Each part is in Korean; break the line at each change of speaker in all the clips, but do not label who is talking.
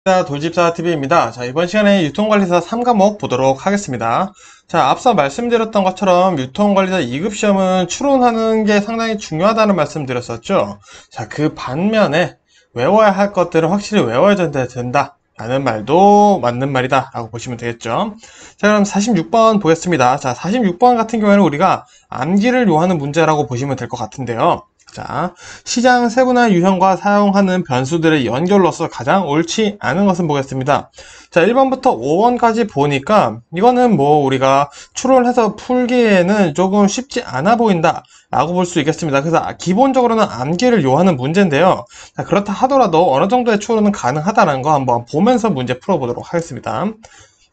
돌집사TV입니다. 자, 이번 시간에 유통관리사 3과목 보도록 하겠습니다. 자, 앞서 말씀드렸던 것처럼 유통관리사 2급 시험은 추론하는 게 상당히 중요하다는 말씀드렸었죠. 자, 그 반면에 외워야 할 것들은 확실히 외워야 된다 라는 말도 맞는 말이다 라고 보시면 되겠죠. 자, 그럼 46번 보겠습니다. 자, 46번 같은 경우에는 우리가 암기를 요하는 문제라고 보시면 될 것 같은데요. 자, 시장 세분화 유형과 사용하는 변수들의 연결로서 가장 옳지 않은 것은 보겠습니다. 자, 1번부터 5번까지 보니까 이거는 뭐 우리가 추론해서 풀기에는 조금 쉽지 않아 보인다 라고 볼 수 있겠습니다. 그래서 기본적으로는 암기를 요하는 문제인데요. 자, 그렇다 하더라도 어느 정도의 추론은 가능하다는 거 한번 보면서 문제 풀어보도록 하겠습니다.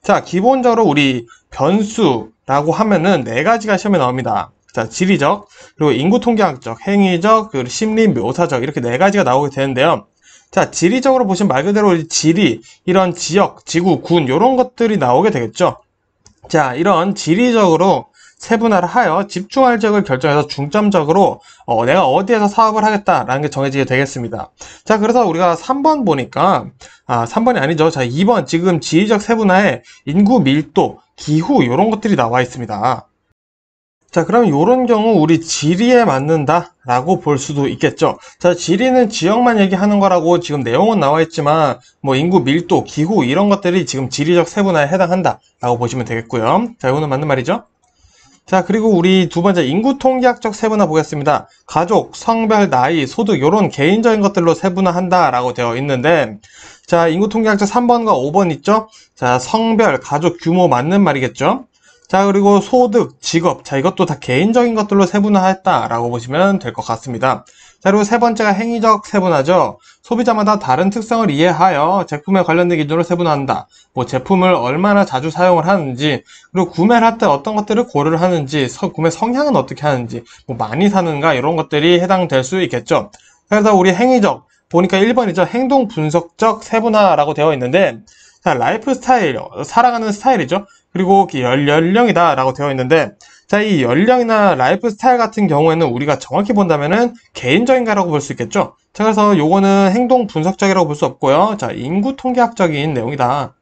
자, 기본적으로 우리 변수라고 하면은 네 가지가 시험에 나옵니다. 자, 지리적, 그리고 인구통계학적, 행위적, 그리고 심리묘사적 이렇게 네 가지가 나오게 되는데요. 자, 지리적으로 보시면 말 그대로 지리, 이런 지역, 지구, 군 이런 것들이 나오게 되겠죠. 자, 이런 지리적으로 세분화를 하여 집중할 지역을 결정해서 중점적으로 내가 어디에서 사업을 하겠다라는 게 정해지게 되겠습니다. 자, 그래서 우리가 3번 보니까 3번이 아니죠. 자, 2번 지금 지리적 세분화에 인구 밀도, 기후 이런 것들이 나와 있습니다. 자, 그럼 이런 경우 우리 지리에 맞는다 라고 볼 수도 있겠죠. 자, 지리는 지역만 얘기하는 거라고 지금 내용은 나와 있지만 뭐 인구 밀도, 기후 이런 것들이 지금 지리적 세분화에 해당한다 라고 보시면 되겠고요. 자, 이거는 맞는 말이죠. 자, 그리고 우리 두 번째 인구 통계학적 세분화 보겠습니다. 가족, 성별, 나이, 소득 이런 개인적인 것들로 세분화한다 라고 되어 있는데, 자, 인구 통계학적 3번과 5번 있죠. 자, 성별, 가족, 규모 맞는 말이겠죠. 자, 그리고 소득, 직업. 자, 이것도 다 개인적인 것들로 세분화했다라고 보시면 될 것 같습니다. 자, 그리고 세 번째가 행위적 세분화죠. 소비자마다 다른 특성을 이해하여 제품에 관련된 기준으로 세분화한다. 뭐 제품을 얼마나 자주 사용을 하는지, 그리고 구매를 할 때 어떤 것들을 고려를 하는지, 구매 성향은 어떻게 하는지, 뭐 많이 사는가 이런 것들이 해당될 수 있겠죠. 그래서 우리 행위적 보니까 1번이죠. 행동 분석적 세분화라고 되어 있는데, 자, 라이프 스타일, 살아가는 스타일이죠. 그리고 연령이다 라고 되어 있는데, 자, 이 연령이나 라이프 스타일 같은 경우에는 우리가 정확히 본다면은 개인적인가라고 볼 수 있겠죠. 자, 그래서 요거는 행동 분석적이라고 볼 수 없고요. 자, 인구 통계학적인 내용이다.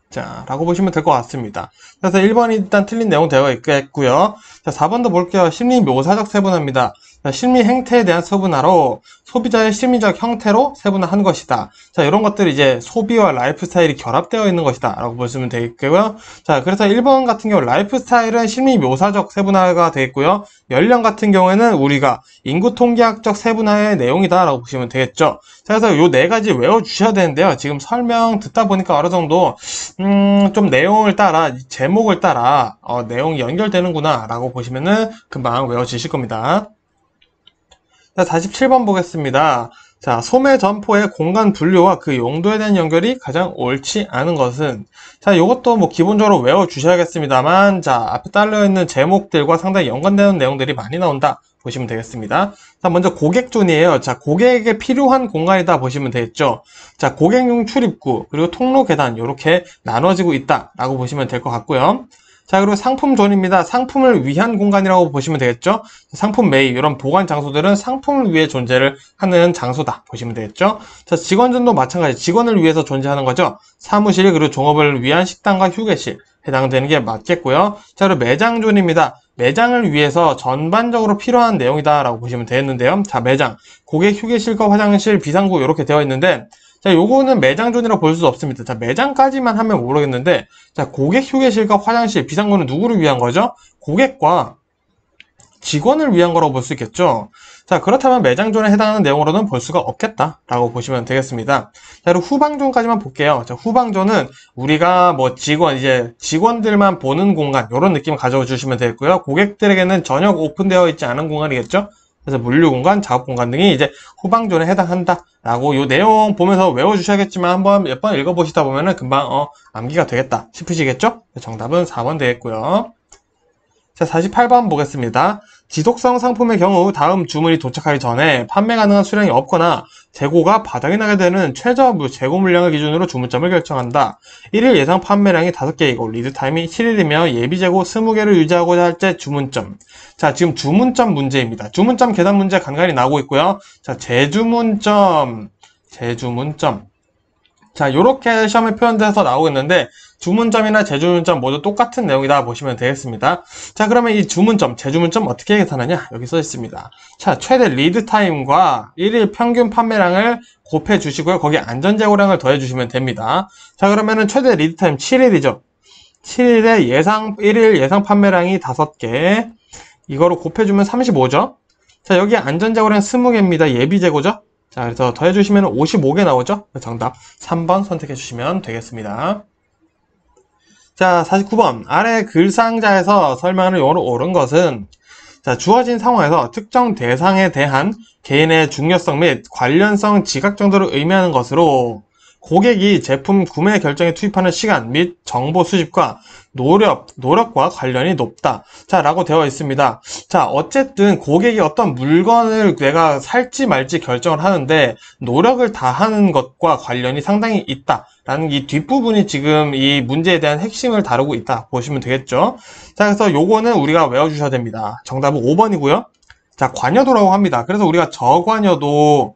자, 라고 보시면 될 것 같습니다. 그래서 1번이 일단 틀린 내용 되어 있겠고요. 자, 4번도 볼게요. 심리 묘사적 세분화입니다. 자, 심리 행태에 대한 세분화로 소비자의 심리적 형태로 세분화한 것이다. 자, 이런 것들이 이제 소비와 라이프 스타일이 결합되어 있는 것이다. 라고 보시면 되겠고요. 자, 그래서 1번 같은 경우 라이프 스타일은 심리 묘사적 세분화가 되겠고요. 연령 같은 경우에는 우리가 인구 통계학적 세분화의 내용이다. 라고 보시면 되겠죠. 자, 그래서 요 네 가지 외워주셔야 되는데요. 지금 설명 듣다 보니까 어느 정도 좀 내용을 따라, 제목을 따라, 내용이 연결되는구나, 라고 보시면은 금방 외워지실 겁니다. 자, 47번 보겠습니다. 자, 소매 점포의 공간 분류와 그 용도에 대한 연결이 가장 옳지 않은 것은, 자, 이것도 뭐 기본적으로 외워주셔야겠습니다만, 자, 앞에 딸려있는 제목들과 상당히 연관되는 내용들이 많이 나온다. 보시면 되겠습니다. 자, 먼저 고객존이에요. 자, 고객에게 필요한 공간이다 보시면 되겠죠. 자, 고객용 출입구, 그리고 통로 계단, 이렇게 나눠지고 있다라고 보시면 될 것 같고요. 자, 그리고 상품존입니다. 상품을 위한 공간이라고 보시면 되겠죠. 상품 매입, 이런 보관 장소들은 상품을 위해 존재를 하는 장소다 보시면 되겠죠. 자, 직원존도 마찬가지, 직원을 위해서 존재하는 거죠. 사무실, 그리고 종업을 위한 식당과 휴게실 해당되는 게 맞겠고요. 자, 그리고 매장존입니다. 매장을 위해서 전반적으로 필요한 내용이다 라고 보시면 되겠는데요. 자, 매장, 고객 휴게실과 화장실, 비상구 이렇게 되어 있는데, 자, 요거는 매장존이라고 볼 수 없습니다. 자, 매장까지만 하면 모르겠는데, 자, 고객 휴게실과 화장실, 비상구는 누구를 위한 거죠? 고객과 직원을 위한 거라고 볼 수 있겠죠. 자, 그렇다면 매장존에 해당하는 내용으로는 볼 수가 없겠다라고 보시면 되겠습니다. 자, 그리고 후방존까지만 볼게요. 자, 후방존은 우리가 뭐 이제 직원들만 보는 공간, 이런 느낌 가져주시면 되겠고요. 고객들에게는 전혀 오픈되어 있지 않은 공간이겠죠. 그래서 물류 공간, 작업 공간 등이 이제 후방존에 해당한다라고 요 내용 보면서 외워주셔야겠지만 한번 몇 번 읽어보시다 보면은 금방 암기가 되겠다 싶으시겠죠? 정답은 4번 되겠고요. 자, 48번 보겠습니다. 지속성 상품의 경우 다음 주문이 도착하기 전에 판매 가능한 수량이 없거나 재고가 바닥이 나게 되는 최저 재고 물량을 기준으로 주문점을 결정한다. 1일 예상 판매량이 5개이고 리드타임이 7일이며 예비 재고 20개를 유지하고자 할 때 주문점. 자, 지금 주문점 문제입니다. 주문점 계산 문제 간간히 나오고 있고요. 자, 재주문점. 자, 요렇게 시험에 표현돼서 나오겠는데 주문점이나 재주문점 모두 똑같은 내용이다 보시면 되겠습니다. 자, 그러면 이 주문점, 재주문점 어떻게 계산하냐? 여기 써 있습니다. 자, 최대 리드 타임과 1일 평균 판매량을 곱해 주시고요. 거기에 안전재고량을 더해 주시면 됩니다. 자, 그러면은 최대 리드 타임 7일이죠. 7일에 1일 예상 판매량이 5개. 이거로 곱해주면 35죠. 자, 여기 안전재고량 20개입니다. 예비재고죠. 자, 그래서 더해주시면 55개 나오죠. 정답 3번 선택해주시면 되겠습니다. 자, 49번. 아래 글상자에서 설명을 옳은 것은, 자, 주어진 상황에서 특정 대상에 대한 개인의 중요성 및 관련성 지각 정도를 의미하는 것으로 고객이 제품 구매 결정에 투입하는 시간 및 정보 수집과 노력과 관련이 높다. 자, 라고 되어 있습니다. 자, 어쨌든 고객이 어떤 물건을 내가 살지 말지 결정을 하는데 노력을 다하는 것과 관련이 상당히 있다. 라는 이 뒷부분이 지금 이 문제에 대한 핵심을 다루고 있다. 보시면 되겠죠. 자, 그래서 요거는 우리가 외워주셔야 됩니다. 정답은 5번이고요. 자, 관여도라고 합니다. 그래서 우리가 저관여도,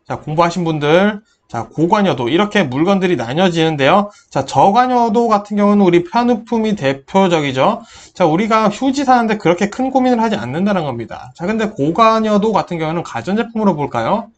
자, 공부하신 분들, 자, 고관여도 이렇게 물건들이 나뉘어지는데요. 자, 저관여도 같은 경우는 우리 편의품이 대표적이죠. 자, 우리가 휴지 사는데 그렇게 큰 고민을 하지 않는다는 겁니다. 자, 근데 고관여도 같은 경우는 가전제품으로 볼까요?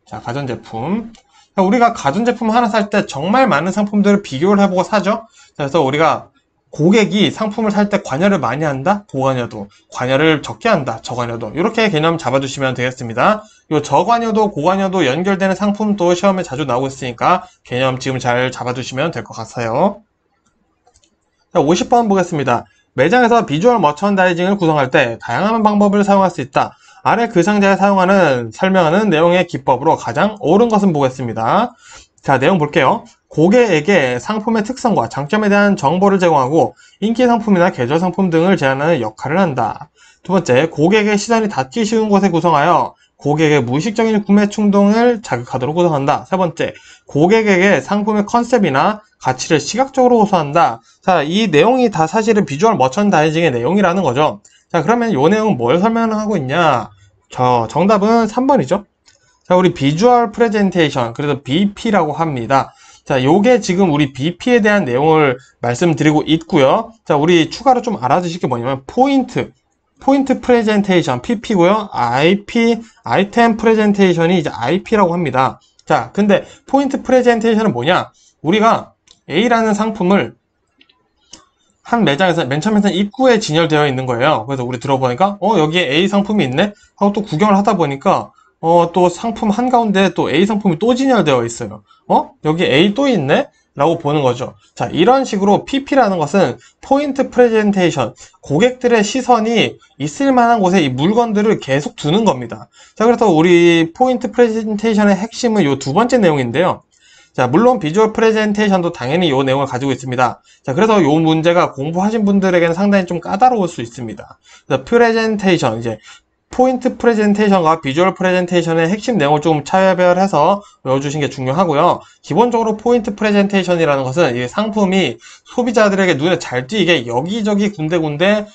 자, 가전제품. 자, 우리가 가전제품 하나 살 때 정말 많은 상품들을 비교를 해보고 사죠. 자, 그래서 우리가 고객이 상품을 살 때 관여를 많이 한다? 고관여도. 관여를 적게 한다? 저관여도. 이렇게 개념 잡아주시면 되겠습니다. 요 저관여도, 고관여도 연결되는 상품도 시험에 자주 나오고 있으니까 개념 지금 잘 잡아주시면 될 것 같아요. 자, 50번 보겠습니다. 매장에서 비주얼 머천다이징을 구성할 때 다양한 방법을 사용할 수 있다. 아래 그 상자에 설명하는 내용의 기법으로 가장 옳은 것은 보겠습니다. 자, 내용 볼게요. 고객에게 상품의 특성과 장점에 대한 정보를 제공하고 인기 상품이나 계절 상품 등을 제안하는 역할을 한다. 두 번째, 고객의 시선이 닿기 쉬운 곳에 구성하여 고객의 무의식적인 구매 충동을 자극하도록 구성한다. 세 번째, 고객에게 상품의 컨셉이나 가치를 시각적으로 호소한다. 자, 이 내용이 다 사실은 비주얼 머천다이징의 내용이라는 거죠. 자, 그러면 이 내용은 뭘 설명하고 있냐? 정답은 3번이죠. 자, 우리 비주얼 프레젠테이션, 그래서 BP라고 합니다. 자, 요게 지금 우리 BP에 대한 내용을 말씀드리고 있고요. 자, 우리 추가로 좀 알아두실 게 뭐냐면 포인트 프레젠테이션 PP고요. 아이템 프레젠테이션이 이제 IP라고 합니다. 자, 근데 포인트 프레젠테이션은 뭐냐? 우리가 A라는 상품을 한 매장에서 맨 처음에는 입구에 진열되어 있는 거예요. 그래서 우리 들어보니까 여기에 A 상품이 있네? 하고 또 구경을 하다 보니까 또 상품 한가운데 또 A 상품이 또 진열되어 있어요. 여기 A 또 있네? 라고 보는 거죠. 자, 이런 식으로 PP라는 것은 포인트 프레젠테이션, 고객들의 시선이 있을 만한 곳에 이 물건들을 계속 두는 겁니다. 자, 그래서 우리 포인트 프레젠테이션의 핵심은 이 두 번째 내용인데요. 자, 물론 비주얼 프레젠테이션도 당연히 이 내용을 가지고 있습니다. 자, 그래서 이 문제가 공부하신 분들에게는 상당히 좀 까다로울 수 있습니다. 그래서 프레젠테이션, 이제 포인트 프레젠테이션과 비주얼 프레젠테이션의 핵심 내용을 좀 차별해서 외워주신 게 중요하고요. 기본적으로 포인트 프레젠테이션이라는 것은 이 상품이 소비자들에게 눈에 잘 띄게 여기저기 군데군데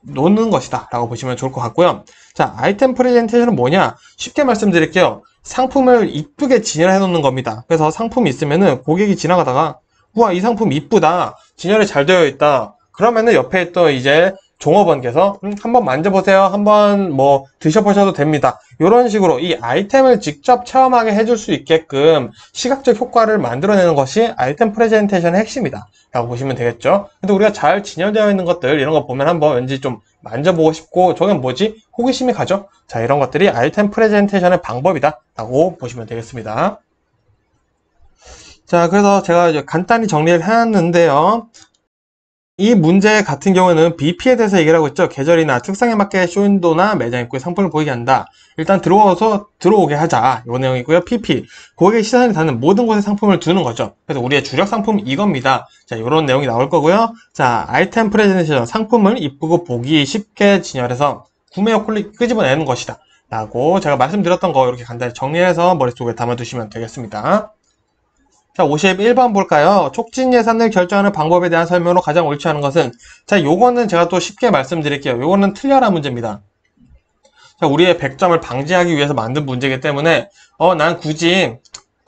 놓는 것이다 라고 보시면 좋을 것 같고요. 자, 아이템 프레젠테이션은 뭐냐? 쉽게 말씀드릴게요. 상품을 이쁘게 진열해 놓는 겁니다. 그래서 상품이 있으면은 고객이 지나가다가 우와, 이 상품 이쁘다, 진열이 잘 되어 있다, 그러면은 옆에 또 이제 종업원께서 한번 만져보세요, 한번 뭐 드셔보셔도 됩니다, 이런 식으로 이 아이템을 직접 체험하게 해줄 수 있게끔 시각적 효과를 만들어내는 것이 아이템 프레젠테이션의 핵심이다 라고 보시면 되겠죠. 근데 우리가 잘 진열되어 있는 것들 이런 거 보면 한번 왠지 좀 만져보고 싶고 저건 뭐지? 호기심이 가죠. 자, 이런 것들이 아이템 프레젠테이션의 방법이다 라고 보시면 되겠습니다. 자, 그래서 제가 이제 간단히 정리를 해놨는데요. 이 문제 같은 경우는 BP에 대해서 얘기를 하고 있죠. 계절이나 특성에 맞게 쇼윈도나 매장 입구에 상품을 보이게 한다. 일단 들어오게 하자. 이 내용이고요. PP, 고객의 시선이 닿는 모든 곳에 상품을 두는 거죠. 그래서 우리의 주력 상품 이겁니다. 자, 이런 내용이 나올 거고요. 자, 아이템 프레젠테이션, 상품을 이쁘고 보기 쉽게 진열해서 구매 욕구를 끄집어내는 것이다 라고 제가 말씀드렸던 거 이렇게 간단히 정리해서 머릿속에 담아두시면 되겠습니다. 자, 51번 볼까요? 촉진 예산을 결정하는 방법에 대한 설명으로 가장 옳지 않은 것은, 자, 요거는 제가 또 쉽게 말씀드릴게요. 요거는 틀려라 문제입니다. 자, 우리의 100점을 방지하기 위해서 만든 문제이기 때문에 난 굳이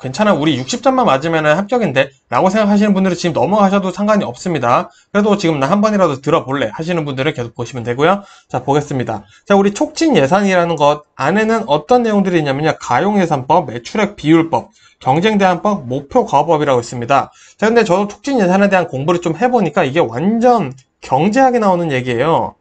괜찮아, 우리 60점만 맞으면 합격인데 라고 생각하시는 분들은 지금 넘어가셔도 상관이 없습니다. 그래도 지금 나 한 번이라도 들어볼래 하시는 분들은 계속 보시면 되고요. 자, 보겠습니다. 자, 우리 촉진 예산이라는 것 안에는 어떤 내용들이 있냐면요, 가용예산법, 매출액 비율법, 경쟁대안법, 목표과업법이라고 있습니다. 자, 근데 저도 촉진 예산에 대한 공부를 좀 해보니까 이게 완전 경제학에 나오는 얘기예요.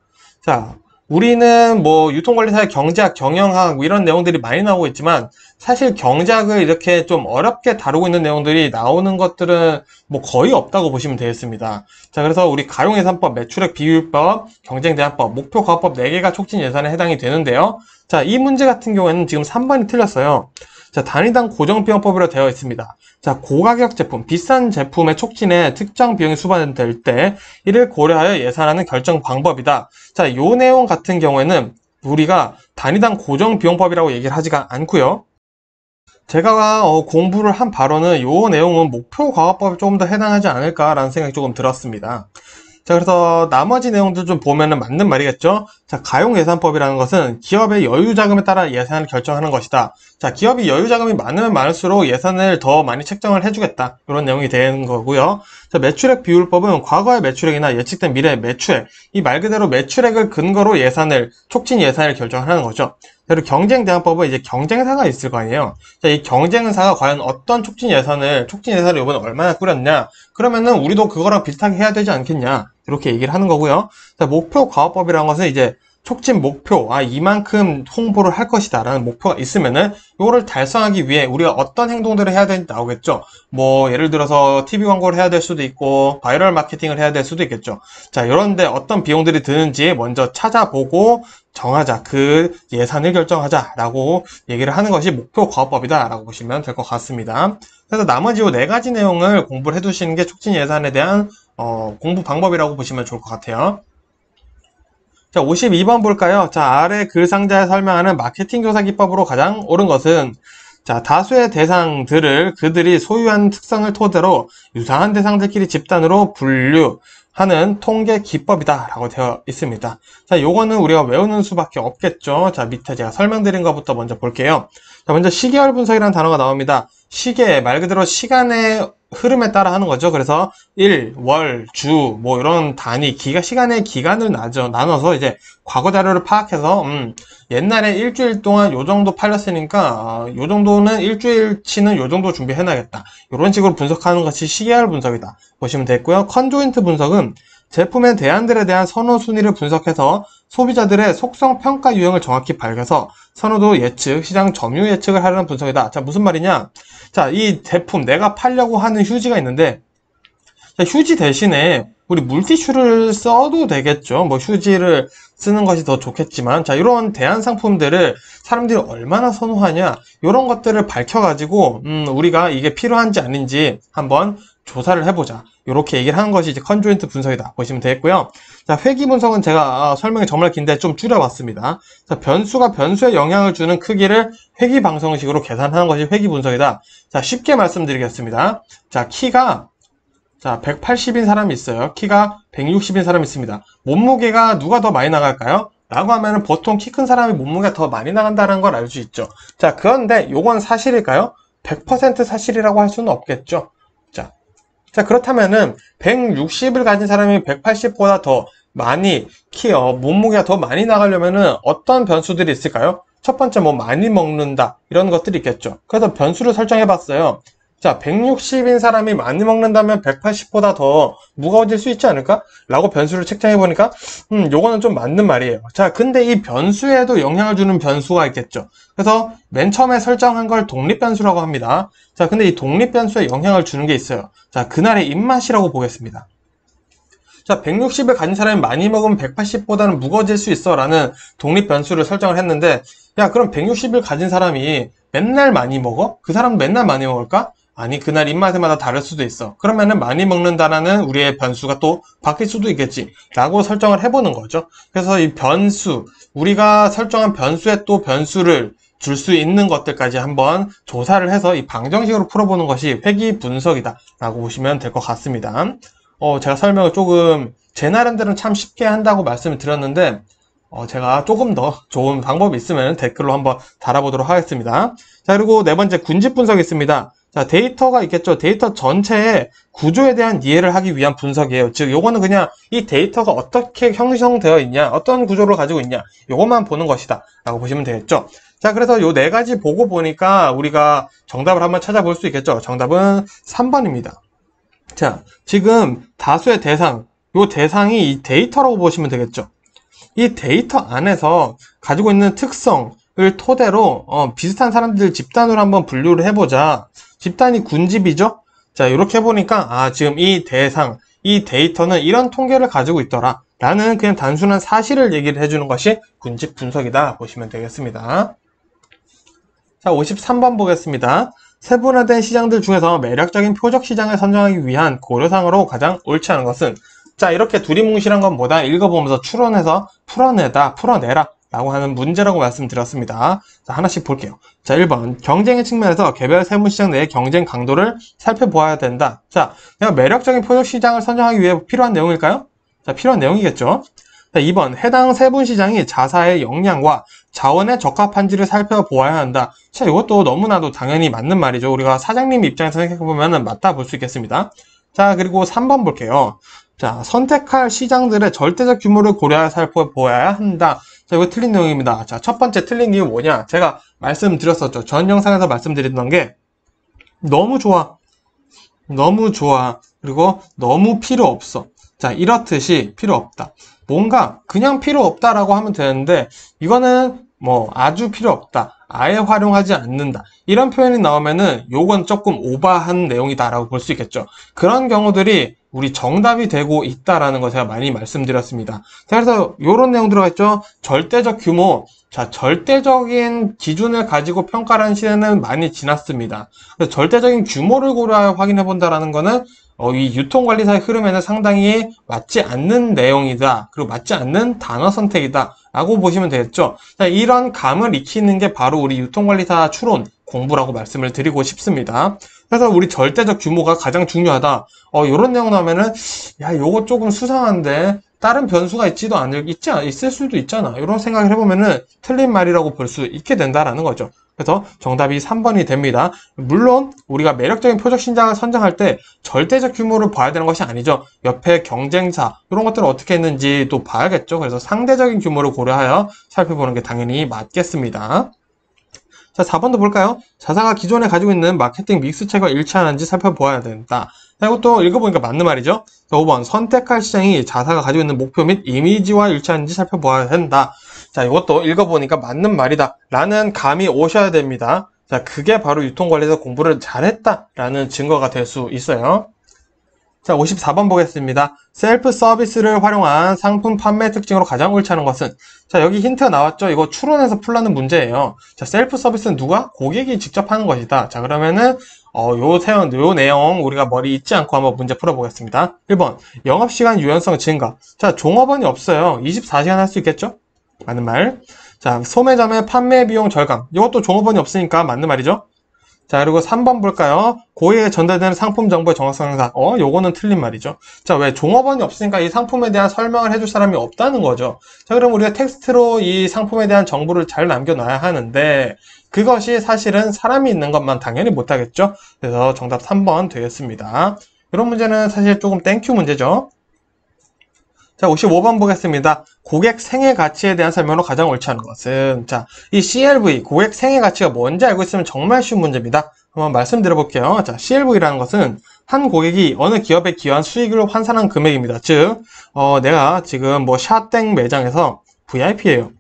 자, 우리는 뭐 유통관리사의 경제학, 경영학 뭐 이런 내용들이 많이 나오고 있지만 사실 경제학을 이렇게 좀 어렵게 다루고 있는 내용들이 나오는 것들은 뭐 거의 없다고 보시면 되겠습니다. 자, 그래서 우리 가용예산법, 매출액 비율법, 경쟁대안법, 목표과업법 4개가 촉진 예산에 해당이 되는데요. 자, 이 문제 같은 경우에는 지금 3번이 틀렸어요. 자, 단위당 고정비용법으로 되어 있습니다. 자, 고가격 제품, 비싼 제품의 촉진에 특정 비용이 수반될 때 이를 고려하여 예산하는 결정 방법이다. 자, 요 내용 같은 경우에는 우리가 단위당 고정비용법이라고 얘기를 하지가 않고요. 제가 공부를 한 바로는 요 내용은 목표과업법에 조금 더 해당하지 않을까라는 생각이 조금 들었습니다. 자, 그래서 나머지 내용들 좀 보면은 맞는 말이겠죠? 자, 가용예산법이라는 것은 기업의 여유자금에 따라 예산을 결정하는 것이다. 자, 기업이 여유자금이 많으면 많을수록 예산을 더 많이 책정을 해주겠다. 이런 내용이 되는 거고요. 자, 매출액 비율법은 과거의 매출액이나 예측된 미래의 매출액, 이 말 그대로 매출액을 근거로 예산을, 촉진 예산을 결정하는 거죠. 그리고 경쟁대안법은 이제 경쟁사가 있을 거 아니에요. 자, 이 경쟁사가 과연 어떤 촉진 예산을 이번에 얼마나 꾸렸냐? 그러면은 우리도 그거랑 비슷하게 해야 되지 않겠냐? 이렇게 얘기를 하는 거고요. 자, 목표과업법이라는 것은 이제 촉진 목표, 이만큼 홍보를 할 것이다 라는 목표가 있으면은 이거를 달성하기 위해 우리가 어떤 행동들을 해야 되는지 나오겠죠. 뭐 예를 들어서 TV 광고를 해야 될 수도 있고 바이럴 마케팅을 해야 될 수도 있겠죠. 자, 이런데 어떤 비용들이 드는지 먼저 찾아보고 정하자, 그 예산을 결정하자 라고 얘기를 하는 것이 목표과업법이다 라고 보시면 될 것 같습니다. 그래서 나머지 이 4가지 내용을 공부를 해두시는 게 촉진 예산에 대한 공부 방법이라고 보시면 좋을 것 같아요. 자, 52번 볼까요? 자, 아래 글 상자에 설명하는 마케팅 조사 기법으로 가장 옳은 것은, 자, 다수의 대상들을 그들이 소유한 특성을 토대로 유사한 대상들끼리 집단으로 분류하는 통계 기법이다 라고 되어 있습니다. 자, 요거는 우리가 외우는 수밖에 없겠죠. 자, 밑에 제가 설명드린 것부터 먼저 볼게요. 자, 먼저 시계열 분석이라는 단어가 나옵니다. 시계, 말 그대로 시간의 흐름에 따라 하는 거죠. 그래서 일, 월, 주, 뭐 이런 단위, 시간의 기간을 나눠서 이제 과거 자료를 파악해서, 옛날에 일주일 동안 요 정도 팔렸으니까, 요 정도는 일주일치는 요 정도 준비해놔야겠다. 이런 식으로 분석하는 것이 시계열 분석이다. 보시면 됐고요. 컨조인트 분석은 제품의 대안들에 대한 선호 순위를 분석해서 소비자들의 속성 평가 유형을 정확히 밝혀서 선호도 예측, 시장 점유 예측을 하려는 분석이다. 자, 무슨 말이냐? 자, 이 제품, 내가 팔려고 하는 휴지가 있는데, 자, 휴지 대신에 우리 물티슈를 써도 되겠죠. 뭐 휴지를 쓰는 것이 더 좋겠지만, 자, 이런 대안 상품들을 사람들이 얼마나 선호하냐, 이런 것들을 밝혀가지고 우리가 이게 필요한지 아닌지 한번 조사를 해보자. 이렇게 얘기를 하는 것이 이제 컨조인트 분석이다 보시면 되겠고요. 자, 회귀 분석은 제가 설명이 정말 긴데 좀 줄여봤습니다. 자, 변수가 변수에 영향을 주는 크기를 회귀 방정식으로 계산하는 것이 회귀 분석이다. 자, 쉽게 말씀드리겠습니다. 자, 키가 180인 사람이 있어요. 키가 160인 사람이 있습니다. 몸무게가 누가 더 많이 나갈까요? 라고 하면은 보통 키 큰 사람이 몸무게가 더 많이 나간다는 걸 알 수 있죠. 자, 그런데 요건 사실일까요? 100% 사실이라고 할 수는 없겠죠. 자, 그렇다면은 160을 가진 사람이 180보다 더 많이 몸무게가 더 많이 나가려면은 어떤 변수들이 있을까요? 첫 번째 뭐 많이 먹는다 이런 것들이 있겠죠. 그래서 변수를 설정해 봤어요. 자, 160인 사람이 많이 먹는다면 180보다 더 무거워질 수 있지 않을까? 라고 변수를 책정해 보니까 요거는 좀 맞는 말이에요. 자, 근데 이 변수에도 영향을 주는 변수가 있겠죠. 그래서 맨 처음에 설정한 걸 독립변수라고 합니다. 자, 근데 이 독립변수에 영향을 주는 게 있어요. 자, 그날의 입맛이라고 보겠습니다. 자, 160을 가진 사람이 많이 먹으면 180보다는 무거워질 수 있어 라는 독립변수를 설정을 했는데, 야, 그럼 160을 가진 사람이 맨날 많이 먹어? 그 사람은 맨날 많이 먹을까? 아니, 그날 입맛에마다 다를 수도 있어. 그러면은 많이 먹는다라는 우리의 변수가 또 바뀔 수도 있겠지 라고 설정을 해보는 거죠. 그래서 이 변수, 우리가 설정한 변수에 또 변수를 줄 수 있는 것들까지 한번 조사를 해서 이 방정식으로 풀어보는 것이 회귀 분석이다 라고 보시면 될 것 같습니다. 제가 설명을 조금 제 나름대로는 참 쉽게 한다고 말씀을 드렸는데 제가 조금 더 좋은 방법이 있으면 댓글로 한번 달아보도록 하겠습니다. 자, 그리고 네 번째 군집 분석이 있습니다. 자, 데이터가 있겠죠. 데이터 전체의 구조에 대한 이해를 하기 위한 분석이에요. 즉, 요거는 그냥 이 데이터가 어떻게 형성되어 있냐, 어떤 구조를 가지고 있냐, 요것만 보는 것이다 라고 보시면 되겠죠. 자, 그래서 요 네 가지 보고 보니까 우리가 정답을 한번 찾아볼 수 있겠죠. 정답은 3번입니다. 자, 지금 다수의 대상, 요 대상이 이 데이터라고 보시면 되겠죠. 이 데이터 안에서 가지고 있는 특성을 토대로 비슷한 사람들 집단으로 한번 분류를 해보자. 집단이 군집이죠? 자, 이렇게 해보니까 지금 이 대상, 이 데이터는 이런 통계를 가지고 있더라 라는 그냥 단순한 사실을 얘기를 해주는 것이 군집 분석이다 보시면 되겠습니다. 자, 53번 보겠습니다. 세분화된 시장들 중에서 매력적인 표적 시장을 선정하기 위한 고려사항으로 가장 옳지 않은 것은, 자, 이렇게 두리뭉실한 건 뭐다? 읽어보면서 추론해서 풀어내라 라고 하는 문제라고 말씀드렸습니다. 자, 하나씩 볼게요. 자, 1번. 경쟁의 측면에서 개별 세분시장 내의 경쟁 강도를 살펴보아야 된다. 자, 내가 매력적인 표적 시장을 선정하기 위해 필요한 내용일까요? 자, 필요한 내용이겠죠. 자, 2번. 해당 세분시장이 자사의 역량과 자원에 적합한지를 살펴보아야 한다. 자, 이것도 너무나도 당연히 맞는 말이죠. 우리가 사장님 입장에서 생각해보면 맞다 볼 수 있겠습니다. 자, 그리고 3번 볼게요. 자, 선택할 시장들의 절대적 규모를 고려하여 살펴보아야 한다. 자, 이거 틀린 내용입니다. 자, 첫 번째 틀린 이유 뭐냐? 제가 말씀드렸었죠. 전 영상에서 말씀드렸던 게 너무 좋아. 그리고 너무 필요 없어. 자, 이렇듯이 필요 없다. 뭔가 그냥 필요 없다라고 하면 되는데 이거는 뭐 아주 필요 없다. 아예 활용하지 않는다. 이런 표현이 나오면은 요건 조금 오버한 내용이다라고 볼 수 있겠죠. 그런 경우들이 우리 정답이 되고 있다라는 거 제가 많이 말씀드렸습니다. 자, 그래서 요런 내용 들어가 있죠. 절대적 규모. 자, 절대적인 기준을 가지고 평가하는 시대는 많이 지났습니다. 그래서 절대적인 규모를 고려하여 확인해 본다라는 거는 이 유통관리사의 흐름에는 상당히 맞지 않는 내용이다. 그리고 맞지 않는 단어 선택이다. 라고 보시면 되겠죠. 자, 이런 감을 익히는 게 바로 우리 유통관리사 추론 공부라고 말씀을 드리고 싶습니다. 그래서 우리 절대적 규모가 가장 중요하다. 요런 내용 나오면은, 야, 요거 조금 수상한데, 다른 변수가 있을 수도 있잖아. 이런 생각을 해보면은 틀린 말이라고 볼 수 있게 된다라는 거죠. 그래서 정답이 3번이 됩니다. 물론 우리가 매력적인 표적 시장을 선정할 때 절대적 규모를 봐야 되는 것이 아니죠. 옆에 경쟁사 이런 것들을 어떻게 했는지 또 봐야겠죠. 그래서 상대적인 규모를 고려하여 살펴보는 게 당연히 맞겠습니다. 자, 4번도 볼까요? 자사가 기존에 가지고 있는 마케팅 믹스책과 일치하는지 살펴보아야 된다. 자, 이것도 읽어보니까 맞는 말이죠. 자, 5번. 선택할 시장이 자사가 가지고 있는 목표 및 이미지와 일치하는지 살펴보아야 된다. 자, 이것도 읽어보니까 맞는 말이다 라는 감이 오셔야 됩니다. 자, 그게 바로 유통관리에서 공부를 잘했다 라는 증거가 될 수 있어요. 자, 54번 보겠습니다. 셀프 서비스를 활용한 상품 판매 특징으로 가장 옳지 않은 것은, 자, 여기 힌트가 나왔죠. 이거 추론해서 풀라는 문제예요. 자, 셀프 서비스는 누가? 고객이 직접 하는 것이다. 자, 그러면은 요 내용 우리가 머리 잊지 않고 한번 문제 풀어보겠습니다. 1번. 영업시간 유연성 증가. 자, 종업원이 없어요. 24시간 할 수 있겠죠? 맞는 말. 자, 소매점의 판매 비용 절감. 이것도 종업원이 없으니까 맞는 말이죠. 자, 그리고 3번 볼까요? 고객에 전달되는 상품 정보의 정확성 향상. 요거는 틀린 말이죠. 자, 왜? 종업원이 없으니까 이 상품에 대한 설명을 해줄 사람이 없다는 거죠. 자, 그럼 우리가 텍스트로 이 상품에 대한 정보를 잘 남겨놔야 하는데, 그것이 사실은 사람이 있는 것만 당연히 못하겠죠? 그래서 정답 3번 되겠습니다. 이런 문제는 사실 조금 땡큐 문제죠. 자, 55번 보겠습니다. 고객 생애 가치에 대한 설명으로 가장 옳지 않은 것은, 자, 이 CLV, 고객 생애 가치가 뭔지 알고 있으면 정말 쉬운 문제입니다. 한번 말씀드려 볼게요. 자, CLV라는 것은 한 고객이 어느 기업에 기여한 수익을 환산한 금액입니다. 즉, 내가 지금 뭐 샤땡 매장에서 VIP예요.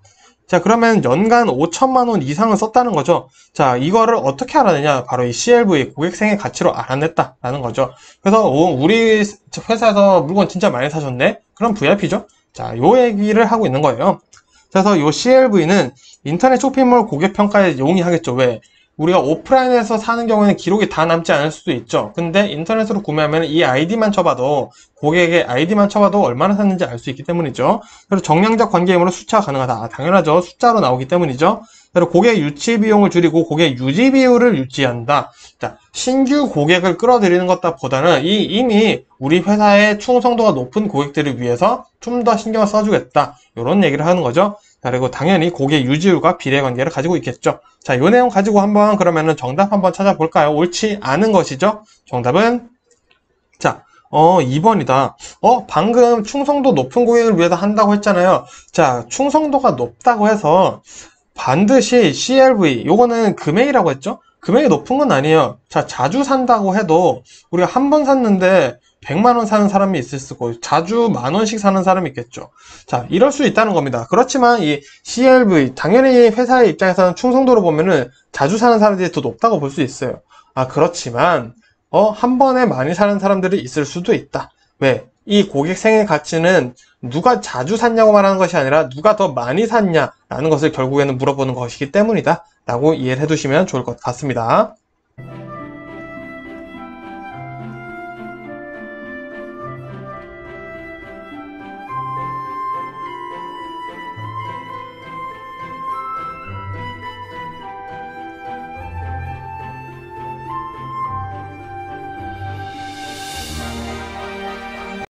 자, 그러면 연간 5천만 원 이상을 썼다는 거죠. 자, 이거를 어떻게 알아내냐? 바로 이 CLV, 고객 생애 가치로 알아냈다라는 거죠. 그래서 우리 회사에서 물건 진짜 많이 사셨네? 그럼 VIP죠? 자, 요 얘기를 하고 있는 거예요. 그래서 요 CLV는 인터넷 쇼핑몰 고객 평가에 용이하겠죠. 왜? 우리가 오프라인에서 사는 경우에는 기록이 다 남지 않을 수도 있죠. 근데 인터넷으로 구매하면 이 아이디만 쳐봐도, 고객의 아이디만 쳐봐도 얼마나 샀는지 알 수 있기 때문이죠. 그리고 정량적 관계이므로 수치가 가능하다. 당연하죠. 숫자로 나오기 때문이죠. 그리고 고객 유치 비용을 줄이고 고객 유지 비율을 유지한다. 자, 신규 고객을 끌어들이는 것보다는 이미 우리 회사의 충성도가 높은 고객들을 위해서 좀 더 신경을 써주겠다. 이런 얘기를 하는 거죠. 그리고 당연히 고객 유지율과 비례관계를 가지고 있겠죠. 자, 이 내용 가지고 한번 그러면은 정답 한번 찾아볼까요? 옳지 않은 것이죠. 정답은 자, 2번이다. 방금 충성도 높은 고객을 위해서 한다고 했잖아요. 자, 충성도가 높다고 해서 반드시 CLV, 요거는 금액이라고 했죠? 금액이 높은 건 아니에요. 자, 자주 산다고 해도 우리가 한 번 샀는데 100만 원 사는 사람이 있을 수고 자주 10,000원씩 사는 사람이 있겠죠. 자, 이럴 수 있다는 겁니다. 그렇지만 이 CLV, 당연히 회사의 입장에서는 충성도로 보면은 자주 사는 사람들이 더 높다고 볼 수 있어요. 아, 그렇지만 한 번에 많이 사는 사람들이 있을 수도 있다. 왜? 이 고객 생애 가치는 누가 자주 샀냐고 말하는 것이 아니라 누가 더 많이 샀냐라는 것을 결국에는 물어보는 것이기 때문이다 라고 이해를 해두시면 좋을 것 같습니다.